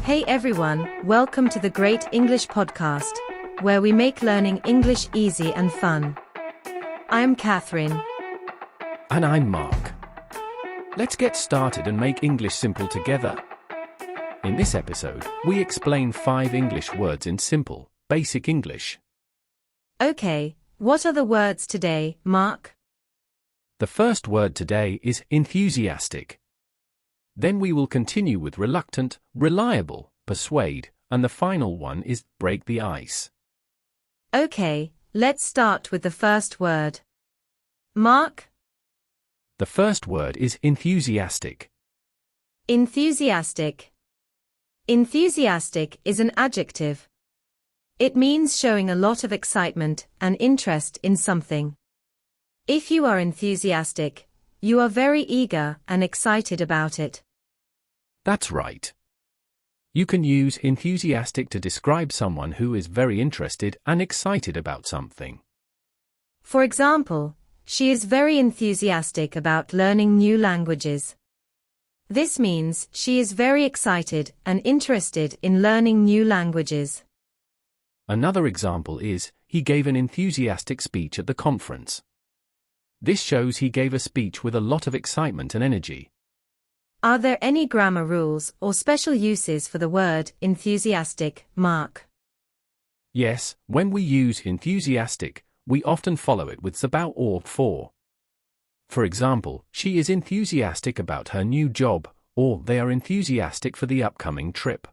Hey everyone, welcome to the Great English Podcast, where we make learning English easy and fun. I'm Catherine. And I'm Mark. Let's get started and make English simple together. In this episode, we explain 5 English words in simple, basic English. Okay, what are the words today, Mark? The first word today is enthusiastic. Then we will continue with reluctant, reliable, persuade, and the final one is break the ice. Okay, let's start with the first word. Mark? The first word is enthusiastic. Enthusiastic. Enthusiastic is an adjective. It means showing a lot of excitement and interest in something. If you are enthusiastic, you are very eager and excited about it. That's right. You can use enthusiastic to describe someone who is very interested and excited about something. For example, she is very enthusiastic about learning new languages. This means she is very excited and interested in learning new languages. Another example is, he gave an enthusiastic speech at the conference. This shows he gave a speech with a lot of excitement and energy. Are there any grammar rules or special uses for the word enthusiastic, Mark? Yes, when we use enthusiastic, we often follow it with about or for. For example, she is enthusiastic about her new job, or they are enthusiastic for the upcoming trip.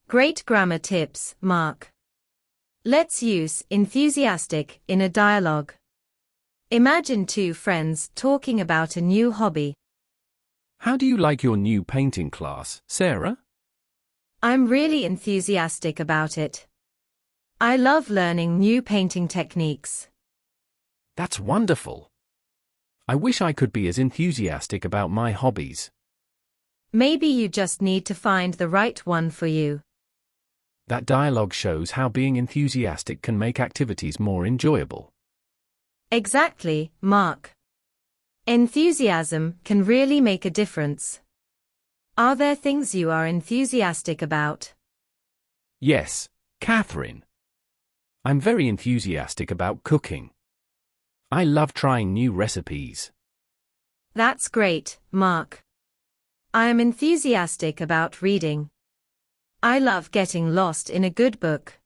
Great grammar tips, Mark. Let's use enthusiastic in a dialogue. Imagine 2 friends talking about a new hobby. How do you like your new painting class, Sarah? I'm really enthusiastic about it. I love learning new painting techniques. That's wonderful. I wish I could be as enthusiastic about my hobbies. Maybe you just need to find the right one for you. That dialogue shows how being enthusiastic can make activities more enjoyable. Exactly, Mark. Enthusiasm can really make a difference. Are there things you are enthusiastic about? Yes, Catherine. I'm very enthusiastic about cooking. I love trying new recipes. That's great, Mark. I am enthusiastic about reading. I love getting lost in a good book.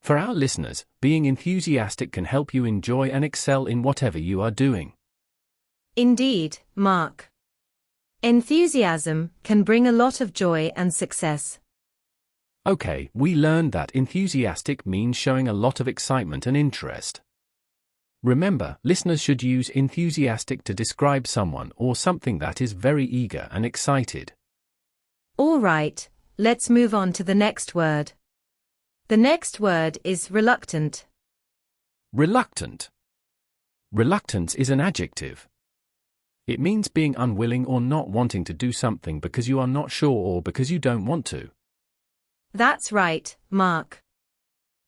For our listeners, being enthusiastic can help you enjoy and excel in whatever you are doing. Indeed, Mark. Enthusiasm can bring a lot of joy and success. Okay, we learned that enthusiastic means showing a lot of excitement and interest. Remember, listeners should use enthusiastic to describe someone or something that is very eager and excited. All right, let's move on to the next word. The next word is reluctant. Reluctant. Reluctance is an adjective. It means being unwilling or not wanting to do something because you are not sure or because you don't want to. That's right, Mark.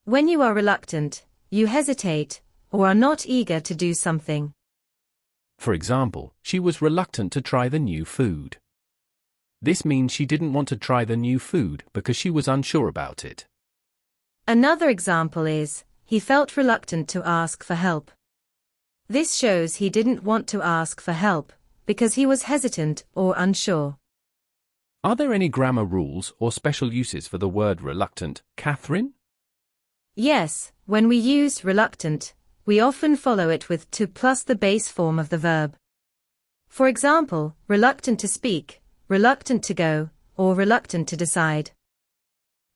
When you are reluctant, you hesitate, or are not eager to do something. For example, she was reluctant to try the new food. This means she didn't want to try the new food because she was unsure about it. Another example is, he felt reluctant to ask for help. This shows he didn't want to ask for help, because he was hesitant or unsure. Are there any grammar rules or special uses for the word reluctant, Catherine? Yes, when we use reluctant, we often follow it with to plus the base form of the verb. For example, reluctant to speak, reluctant to go, or reluctant to decide.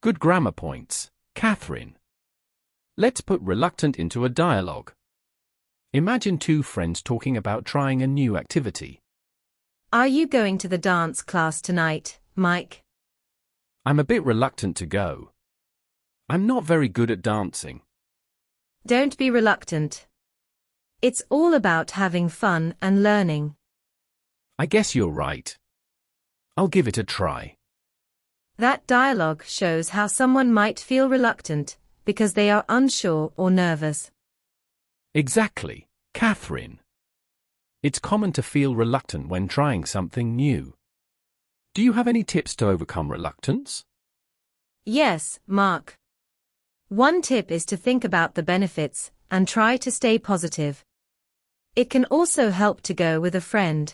Good grammar points, Catherine. Let's put reluctant into a dialogue. Imagine 2 friends talking about trying a new activity. Are you going to the dance class tonight, Mike? I'm a bit reluctant to go. I'm not very good at dancing. Don't be reluctant. It's all about having fun and learning. I guess you're right. I'll give it a try. That dialogue shows how someone might feel reluctant because they are unsure or nervous. Exactly, Catherine. It's common to feel reluctant when trying something new. Do you have any tips to overcome reluctance? Yes, Mark. One tip is to think about the benefits and try to stay positive. It can also help to go with a friend.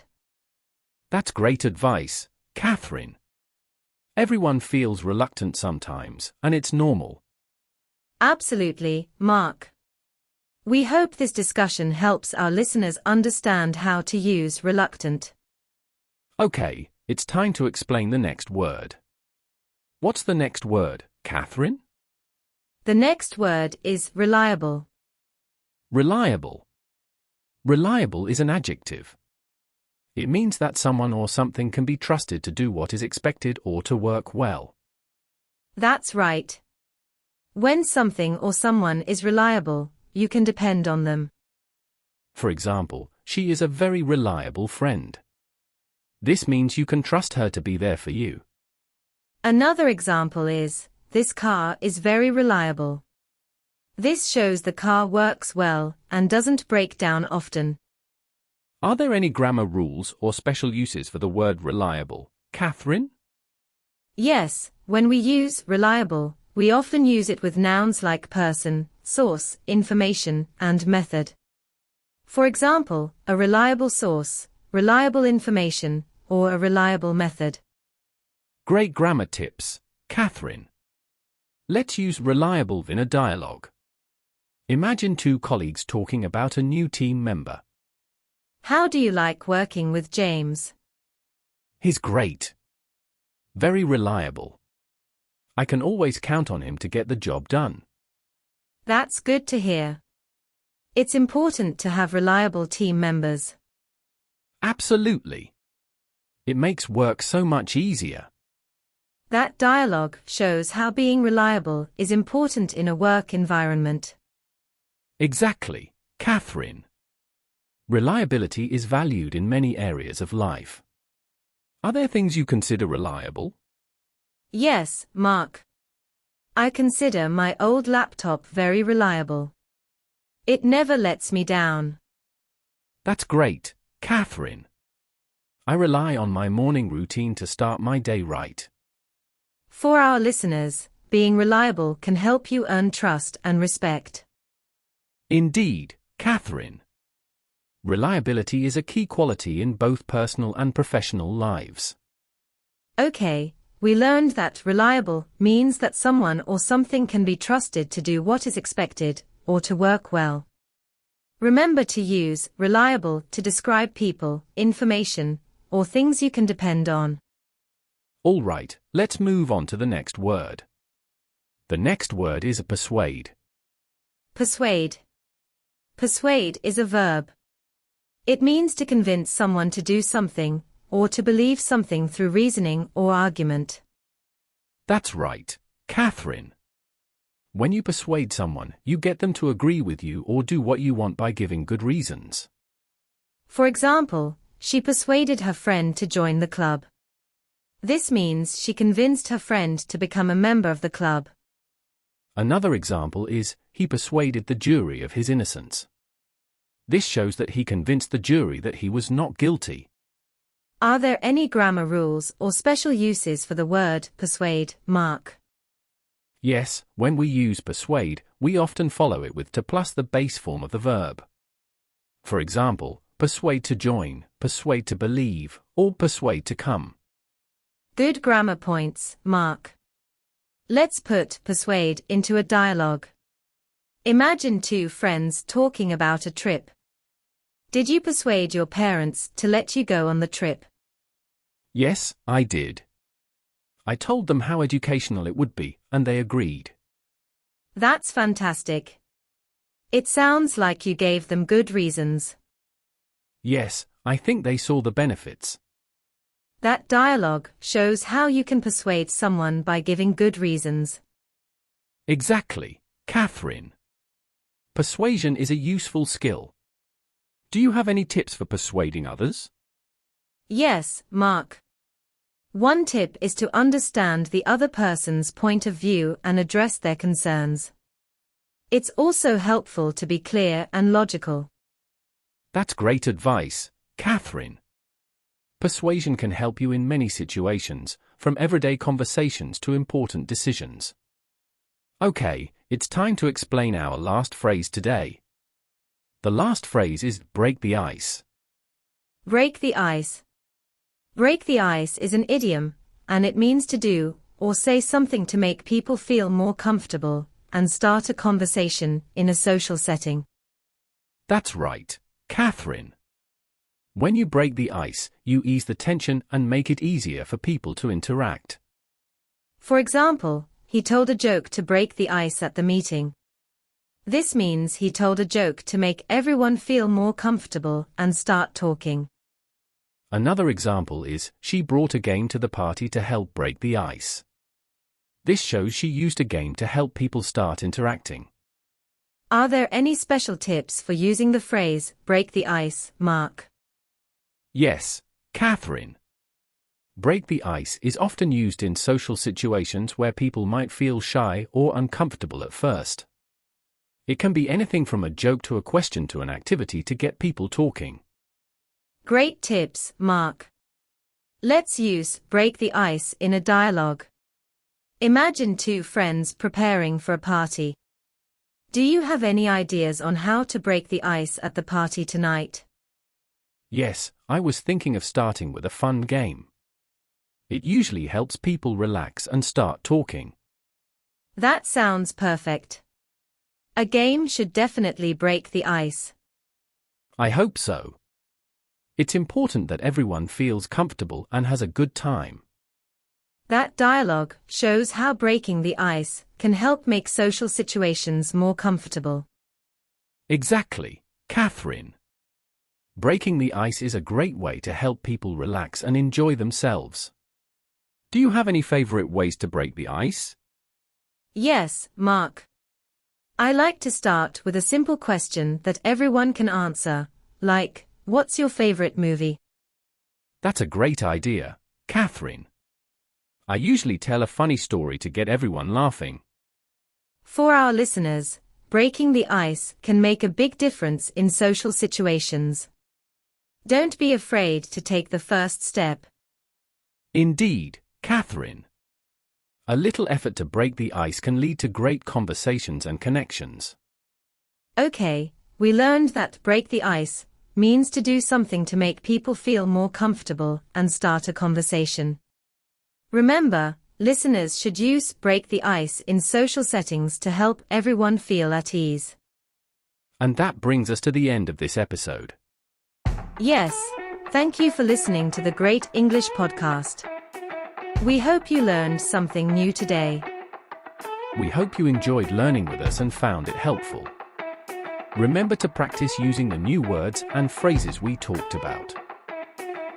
That's great advice, Catherine. Everyone feels reluctant sometimes, and it's normal. Absolutely, Mark. We hope this discussion helps our listeners understand how to use reluctant. Okay, it's time to explain the next word. What's the next word, Catherine? The next word is reliable. Reliable. Reliable is an adjective. It means that someone or something can be trusted to do what is expected or to work well. That's right. When something or someone is reliable, you can depend on them. For example, she is a very reliable friend. This means you can trust her to be there for you. Another example is, this car is very reliable. This shows the car works well and doesn't break down often. Are there any grammar rules or special uses for the word reliable, Catherine? Yes, when we use reliable, we often use it with nouns like person, source, information, and method. For example, a reliable source, reliable information, or a reliable method. Great grammar tips, Catherine. Let's use reliable in a dialogue. Imagine two colleagues talking about a new team member. How do you like working with James? He's great. Very reliable. I can always count on him to get the job done. That's good to hear. It's important to have reliable team members. Absolutely. It makes work so much easier. That dialogue shows how being reliable is important in a work environment. Exactly, Catherine. Reliability is valued in many areas of life. Are there things you consider reliable? Yes, Mark. I consider my old laptop very reliable. It never lets me down. That's great, Catherine. I rely on my morning routine to start my day right. For our listeners, being reliable can help you earn trust and respect. Indeed, Catherine. Reliability is a key quality in both personal and professional lives. Okay, we learned that reliable means that someone or something can be trusted to do what is expected, or to work well. Remember to use reliable to describe people, information, or things you can depend on. All right, let's move on to the next word. The next word is persuade. Persuade. Persuade is a verb. It means to convince someone to do something, or to believe something through reasoning or argument. That's right, Catherine. When you persuade someone, you get them to agree with you or do what you want by giving good reasons. For example, she persuaded her friend to join the club. This means she convinced her friend to become a member of the club. Another example is, he persuaded the jury of his innocence. This shows that he convinced the jury that he was not guilty. Are there any grammar rules or special uses for the word persuade, Mark? Yes, when we use persuade, we often follow it with to plus the base form of the verb. For example, persuade to join, persuade to believe, or persuade to come. Good grammar points, Mark. Let's put persuade into a dialogue. Imagine two friends talking about a trip. Did you persuade your parents to let you go on the trip? Yes, I did. I told them how educational it would be, and they agreed. That's fantastic. It sounds like you gave them good reasons. Yes, I think they saw the benefits. That dialogue shows how you can persuade someone by giving good reasons. Exactly, Catherine. Persuasion is a useful skill. Do you have any tips for persuading others? Yes, Mark. One tip is to understand the other person's point of view and address their concerns. It's also helpful to be clear and logical. That's great advice, Catherine. Persuasion can help you in many situations, from everyday conversations to important decisions. Okay, it's time to explain our last phrase today. The last phrase is break the ice. Break the ice. Break the ice is an idiom, and it means to do or say something to make people feel more comfortable and start a conversation in a social setting. That's right, Catherine. When you break the ice, you ease the tension and make it easier for people to interact. For example, he told a joke to break the ice at the meeting. This means he told a joke to make everyone feel more comfortable and start talking. Another example is, she brought a game to the party to help break the ice. This shows she used a game to help people start interacting. Are there any special tips for using the phrase, break the ice, Mark? Yes, Catherine. Break the ice is often used in social situations where people might feel shy or uncomfortable at first. It can be anything from a joke to a question to an activity to get people talking. Great tips, Mark. Let's use break the ice in a dialogue. Imagine two friends preparing for a party. Do you have any ideas on how to break the ice at the party tonight? Yes, I was thinking of starting with a fun game. It usually helps people relax and start talking. That sounds perfect. A game should definitely break the ice. I hope so. It's important that everyone feels comfortable and has a good time. That dialogue shows how breaking the ice can help make social situations more comfortable. Exactly, Catherine. Breaking the ice is a great way to help people relax and enjoy themselves. Do you have any favorite ways to break the ice? Yes, Mark. I like to start with a simple question that everyone can answer, like, what's your favorite movie? That's a great idea, Catherine. I usually tell a funny story to get everyone laughing. For our listeners, breaking the ice can make a big difference in social situations. Don't be afraid to take the first step. Indeed, Catherine. A little effort to break the ice can lead to great conversations and connections. Okay, we learned that break the ice means to do something to make people feel more comfortable and start a conversation. Remember, listeners should use break the ice in social settings to help everyone feel at ease. And that brings us to the end of this episode. Yes, thank you for listening to the Great English Podcast. We hope you learned something new today. We hope you enjoyed learning with us and found it helpful. Remember to practice using the new words and phrases we talked about.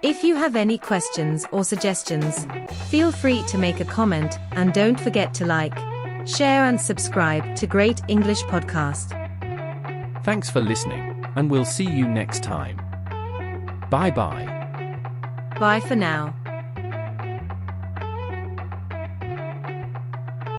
If you have any questions or suggestions, feel free to make a comment and don't forget to like, share and subscribe to Great English Podcast. Thanks for listening, and we'll see you next time. Bye-bye. Bye for now.